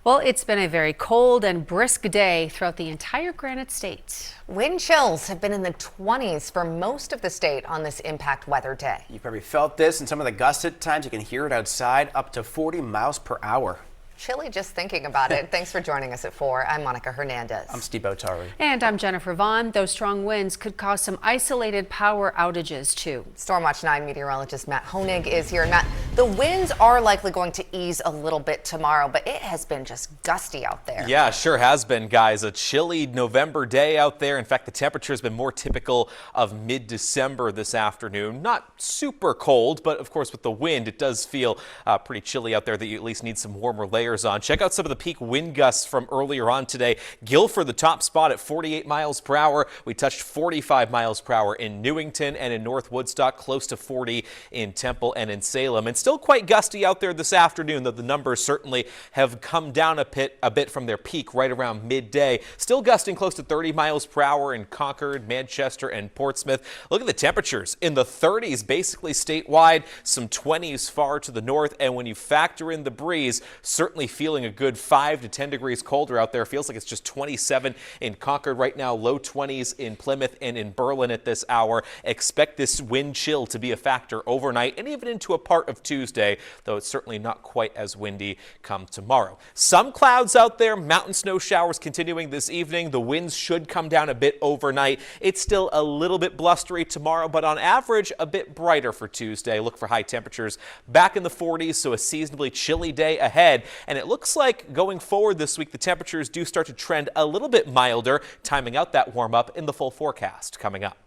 Well, it's been a very cold and brisk day throughout the entire Granite State. Wind chills have been in the 20s for most of the state on this impact weather day. You've probably felt this in some of the gusts at times. You can hear it outside, up to 40 miles per hour. Chilly just thinking about it. Thanks for joining us at 4. I'm Monica Hernandez. I'm Steve Otari. And I'm Jennifer Vaughn. Those strong winds could cause some isolated power outages too. Stormwatch 9 meteorologist Matt Honig is here. And Matt, the winds are likely going to ease a little bit tomorrow, but it has been just gusty out there. Yeah, sure has been, guys. A chilly November day out there. In fact, the temperature has been more typical of mid-December this afternoon. Not super cold, but of course with the wind, it does feel pretty chilly out there that you at least need some warmer layers on. Check out some of the peak wind gusts from earlier on today. Guilford, the top spot at 48 miles per hour. We touched 45 miles per hour in Newington and in North Woodstock, close to 40 in Temple and in Salem. And still quite gusty out there this afternoon, though the numbers certainly have come down a bit from their peak right around midday. Still gusting close to 30 miles per hour in Concord, Manchester, and Portsmouth. Look at the temperatures in the 30s, basically statewide, some 20s far to the north. And when you factor in the breeze, certainly feeling a good 5 to 10 degrees colder out there. Feels like it's just 27 in Concord right now, low 20s in Plymouth and in Berlin at this hour. Expect this wind chill to be a factor overnight and even into a part of Tuesday, though it's certainly not quite as windy come tomorrow. Some clouds out there, mountain snow showers continuing this evening. The winds should come down a bit overnight. It's still a little bit blustery tomorrow, but on average a bit brighter for Tuesday. Look for high temperatures back in the 40s, so a seasonably chilly day ahead. And it looks like going forward this week, the temperatures do start to trend a little bit milder, timing out that warm up in the full forecast coming up.